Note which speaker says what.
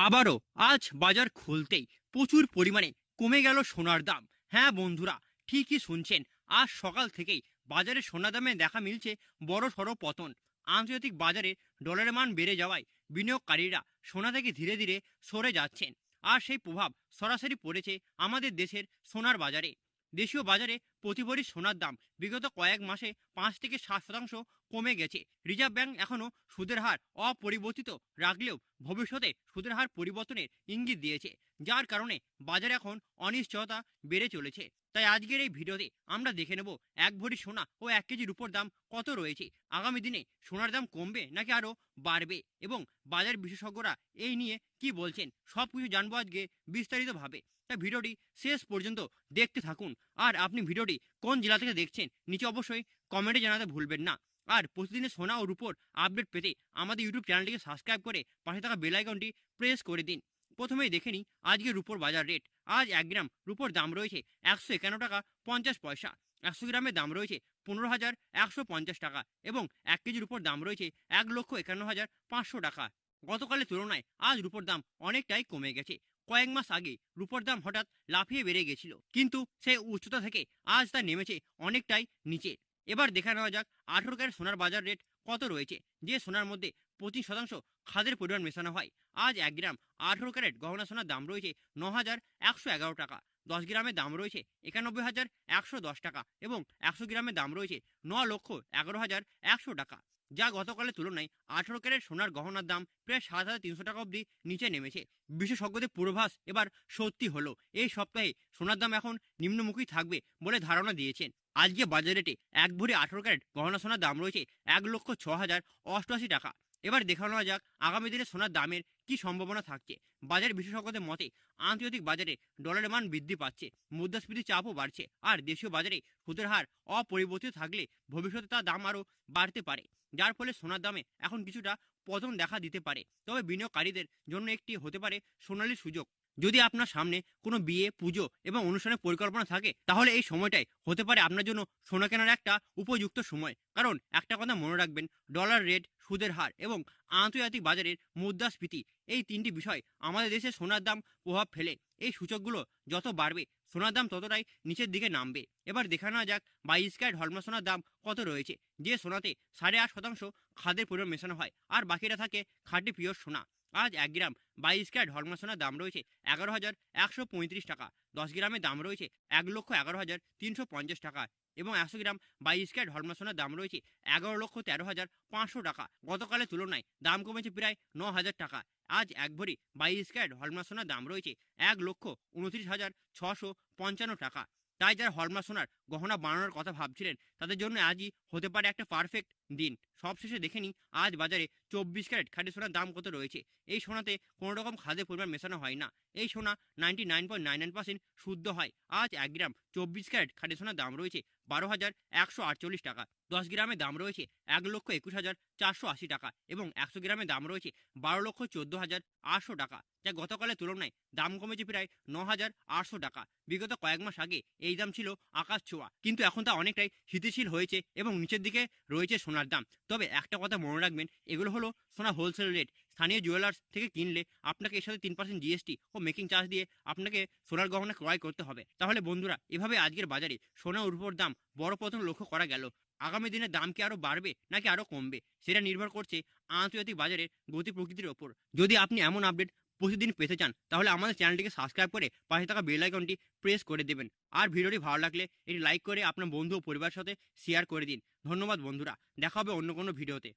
Speaker 1: আবারও আজ বাজার খুলতেই প্রচুর পরিমাণে কমে গেল সোনার দাম। হ্যাঁ বন্ধুরা, ঠিকই শুনছেন। আজ সকাল থেকেই বাজারে সোনা দামে দেখা মিলছে বড় সড়ো পতন। আন্তর্জাতিক বাজারে ডলারের মান বেড়ে যাওয়ায় বিনিয়োগকারীরা সোনা থেকে ধীরে ধীরে সরে যাচ্ছেন। আর সেই প্রভাব সরাসরি পড়েছে আমাদের দেশের সোনার বাজারে। দেশীয় বাজারে প্রতি ভরি সোনার দাম বিগত কয়েক মাসে 5 থেকে 7 শতাংশ কমে গেছে। রিজার্ভ ব্যাংক এখনও সুদের হার অপরিবর্তিত রাখলেও ভবিষ্যতে সুদের হার পরিবর্তনের ইঙ্গিত দিয়েছে, যার কারণে বাজারে এখন অনিশ্চয়তা বেড়ে চলেছে। তাই আজকের এই ভিডিওতে আমরা দেখে নেব এক ভরি সোনা ও 1 কেজি রূপোর দাম কত রয়েছে, আগামী দিনে সোনার দাম কমবে নাকি আরও বাড়বে, এবং বাজার বিশেষজ্ঞরা এই নিয়ে কি বলছেন সব কিছু জানবো আজকে বিস্তারিতভাবে। তাই ভিডিওটি শেষ পর্যন্ত দেখতে থাকুন। আর আপনি ভিডিওটি কোন জেলা থেকে দেখছেন নিচে অবশ্যই কমেন্টে জানাতে ভুলবেন না। আর প্রতিদিনের সোনা ও রূপোর আপডেট পেতে আমাদের ইউটিউব চ্যানেলটিকে সাবস্ক্রাইব করে পাশে থাকা বেল আইকনটি প্রেস করে দিন। প্রথমেই দেখে নিই আজকে রূপোর বাজার রেট। আজ 1 গ্রাম রূপোর দাম রয়েছে 151 টাকা 50 পয়সা। 100 গ্রামের দাম রয়েছে 15,150 টাকা এবং 1 কেজির উপর দাম রয়েছে 1,51,500 টাকা। গতকালের তুলনায় আজ রূপোর দাম অনেকটাই কমে গেছে। কয়েক মাস আগে রূপোর দাম হঠাৎ লাফিয়ে বেড়ে গেছিল, কিন্তু সেই উচ্চতা থেকে আজ তা নেমেছে অনেকটাই নিচে। এবার দেখা নেওয়া যাক 18 ক্যারেট সোনার বাজার রেট কত রয়েছে। যে সোনার মধ্যে 25% খাদের পরিমাণ মেশানো হয়। আজ 1 গ্রাম 18 ক্যারেট গহনা সোনার দাম রয়েছে 9,111 টাকা। 10 গ্রামের দাম রয়েছে 91,110 টাকা এবং 100 গ্রামের দাম রয়েছে 9,11,100 টাকা, যা গতকালের তুলনায় 18 ক্যারেট সোনার গহনার দাম প্রায় 7,300 টাকা অবধি নিচে নেমেছে। বিশেষজ্ঞদের পূর্বাভাস এবার সত্যি হলো। এই সপ্তাহে সোনার দাম এখন নিম্নমুখী থাকবে বলে ধারণা দিয়েছেন। আজকে বাজার রেটে এক ভরি 18 ক্যারেট গহনা সোনার দাম রয়েছে 1,06,088 টাকা। এবার দেখানো যাক আগামী দিনে সোনার দামের কি সম্ভাবনা থাকছে। বাজার বিশেষজ্ঞদের মতে আন্তর্জাতিক বাজারে ডলারের মান বৃদ্ধি পাচ্ছে, মুদ্রাস্ফীতির চাপও বাড়ছে, আর দেশীয় বাজারে সুদের হার অপরিবর্তিত থাকলে ভবিষ্যতে তার দাম আরও বাড়তে পারে, যার ফলে সোনার দামে এখন কিছুটা পতন দেখা দিতে পারে। তবে বিনিয়োগকারীদের জন্য একটি হতে পারে সোনালী সুযোগ। যদি আপনার সামনে কোনো বিয়ে, পুজো এবং অনুষ্ঠানের পরিকল্পনা থাকে, তাহলে এই সময়টাই হতে পারে আপনার জন্য সোনা কেনার একটা উপযুক্ত সময়। কারণ একটা কথা মনে রাখবেন, ডলার রেট, সুদের হার এবং আন্তর্জাতিক বাজারের মুদ্রাস্ফীতি, এই 3টি বিষয় আমাদের দেশে সোনার দাম প্রভাব ফেলে। এই সূচকগুলো যত বাড়বে সোনার দাম ততটাই নিচের দিকে নামবে। এবার দেখা নেওয়া যাক 22 ক্যারেট হলমার্ক সোনার দাম কত রয়েছে। যে সোনাতে 8.5% খাদের পরিমাণ মেশানো হয় আর বাকিটা থাকে খাঁটি পিওর সোনা। আজ 1 গ্রাম 22 ক্যারেট হলমার্ক সোনার দাম রয়েছে 11,135 টাকা। 10 গ্রামের দাম রয়েছে 1,11,350 টাকা এবং 100 গ্রাম 22 ক্যারেট হলমার্ক সোনার দাম রয়েছে 11,13,500 টাকা। গতকালের তুলনায় দাম কমেছে প্রায় 9,000 টাকা। আজ এক ভরি 22 ক্যারেট হলমার্ক সোনার দাম রয়েছে 1,29,655 টাকা। তাই যারা হলমার্ক সোনার গহনা বানানোর কথা ভাবছিলেন, তাদের জন্য আজই হতে পারে একটা পারফেক্ট দিন। সবশেষে দেখে নিই আজ বাজারে 24 ক্যারেট খাঁটি সোনার দাম কত রয়েছে। এই সোনাতে কোনো রকম খাদের পরিমাণ মেশানো হয় না। এই সোনা 99.99% শুদ্ধ হয়। আজ 1 গ্রাম 24 ক্যারেট খাঁটি সোনার দাম রয়েছে 12,148 টাকা। 10 গ্রামের দাম রয়েছে 1,21,480 টাকা এবং 100 গ্রামের দাম রয়েছে 12,14,800 টাকা, যা গতকালের তুলনায় দাম কমেছে প্রায় 9,800 টাকা। বিগত কয়েক মাস আগে এই দাম ছিল আকাশ ছোঁয়া, কিন্তু এখন তা অনেকটাই স্থিতিশীল হয়েছে এবং নিচের দিকে রয়েছে সোনার দাম। তবে একটা কথা মনে রাখবেন, এগুলো হলো সোনা হোলসেল রেট। স্থানীয় জুয়েলার্স থেকে কিনলে আপনাকে এর সাথে 3% জিএসটি ও মেকিং চার্জ দিয়ে আপনাকে সোনার গহনা ক্রয় করতে হবে। তাহলে বন্ধুরা, এভাবে আজকের বাজারে সোনা ও রূপোর দাম বড় পতন লক্ষ্য করা গেল। আগামী দিনে দাম কি আরও বাড়বে নাকি আরও কমবে, সেটা নির্ভর করছে আন্তর্জাতিক বাজারের গতি প্রকৃতির ওপর। যদি আপনি এমন আপডেট প্রতিদিন পেতে চান, তাহলে আমাদের চ্যানেলটিকে সাবস্ক্রাইব করে পাশে থাকা বেল আইকনটি প্রেস করে দেবেন। আর ভিডিওটি ভালো লাগলে এটি লাইক করে আপনার বন্ধু ও পরিবারের সাথে শেয়ার করে দিন। ধন্যবাদ বন্ধুরা, দেখা হবে অন্য কোনো ভিডিওতে।